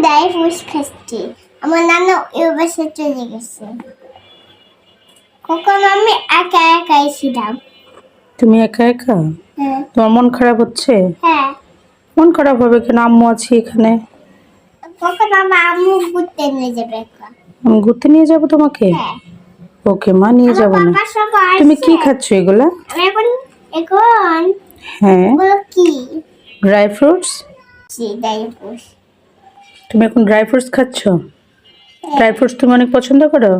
Dry fruits খাচ্ছি। আমার নানা ওই বাসে চলে গেছে। কখন আমি একা একাই ছিলাম। তুমি একা একা? হ্যাঁ তোমার মন খারাপ হচ্ছে? হ্যাঁ। মন খারাপ হবে কেন? আম্মু আছি এখানে। কখন আমার আম্মু ঘুরতে নিয়ে যাবে এখন। আমি ঘুরতে নিয়ে যাব তোমাকে? হ্যাঁ। ওকে মা, নিয়ে আমার যাব না। পাপা সব আসছে। তুমি কি খাচ্ছ এগুলা? আমি এখন হ্যাঁ, এগুলো কি? Dry fruits. জি ড্রাই ফ্রুটস। তুমি এখন ড্রাই ফ্রুটস খাচ্ছ? ড্রাই ফ্রুটস তুমি অনেক পছন্দ করো?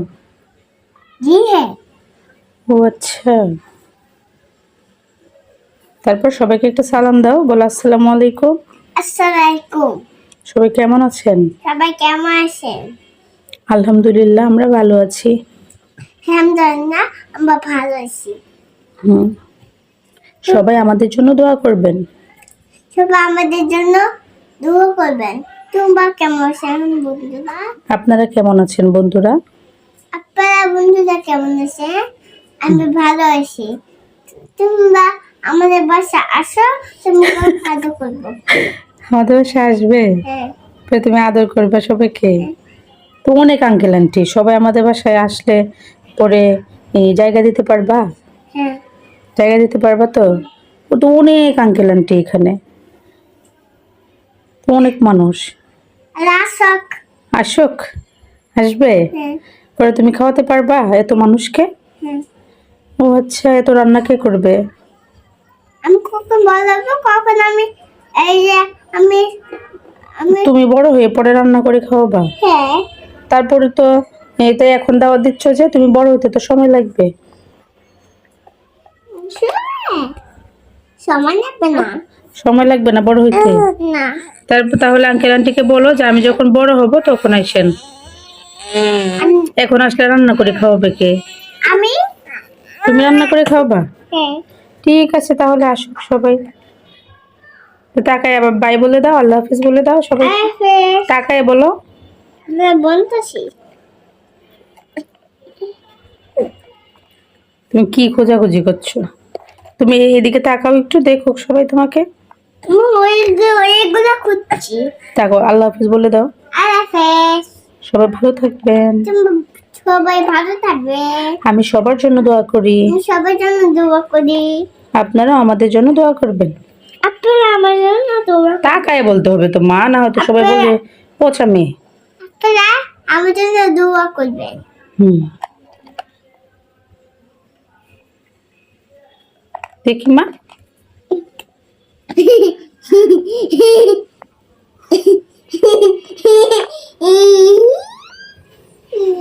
জি হ্যাঁ। ও আচ্ছা। তারপর সবাইকে একটা সালাম দাও, বলো আসসালামু আলাইকুম। আসসালামু আলাইকুম। সবাই কেমন আছেন? সবাই কেমন আছেন? আলহামদুলিল্লাহ, আমরা ভালো আছি। আলহামদুলিল্লাহ আমরা ভালো আছি। হুম, সবাই আমাদের জন্য দোয়া করবেন। সবাই আমাদের জন্য দোয়া করবেন। তোমরা কেমন আছেন বন্ধুরা? আপনারা কেমন আছেন বন্ধুরা? আপনারা বন্ধুরা কেমন আছে? আমি ভালো আছি। তোমরা আমাদের বাসা আসো, তোমাকে আদর করবো। আমাদের বাসায় আসবে? হ্যাঁ পরে তুমি আদর করবে সবাইকে? তো অনেক আঙ্কেল আন্টি সবাই আমাদের বাসায় আসলে পরে এই জায়গা দিতে পারবা? হ্যাঁ। জায়গা দিতে পারবা তো? ও তো অনেক আঙ্কেল আন্টি এখানে, তো অনেক মানুষ। রাসক। আসুক, আসবে। হ্যাঁ পরে তুমি খাওয়াতে পারবা এত মানুষকে? হ্যাঁ। ও আচ্ছা, এত রান্না কে করবে? আমি কখন বলবো, কখন আমি এই যে আমি আমি তুমি বড় হয়ে পরে রান্না করে খাওয়াবা? হ্যাঁ। তারপরে তো এই তো এখন দাওয়াত দিচ্ছ যে তুমি বড় হতে তো সময় লাগবে। সময় লাগবে না। সময় লাগবে না বড় হইতে? না। তারপর তাহলে আঙ্কেল আন্টিকে বলো যে আমি যখন বড় হব তখন আসেন। এখন আসলে রান্না করে খাওয়াবে কে? আমি তুমি রান্না করে খাওয়াবা? হ্যাঁ। ঠিক আছে, তাহলে আসুক সবাই। তো তাকায় আবার বাই বলে দাও, আল্লাহ হাফিজ বলে দাও সবাই। তাকায় বলো। আমরা বলতেছি। তুমি কি খোঁজাখুঁজি করছো? তুমি এদিকে তাকাও একটু, দেখো সবাই তোমাকে। ওইগুলো খুঁজছি। তাকো, আল্লাহ হাফিজ বলে দাও। আল্লাহ সবাই ভালো থাকবেন। সবাই ভালো থাকবে। আমি সবার জন্য দোয়া করি। আমি সবার জন্য দোয়া করি। আপনারাও আমাদের জন্য দোয়া করবেন। আপনারা আমার জন্য দোয়া তাকায় বলতে হবে তো মা, না হয়তো সবাই বলবে পচা মেয়ে। আপনারা আমার জন্য দোয়া করবেন। হুম, দেখি মা।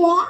Yeah.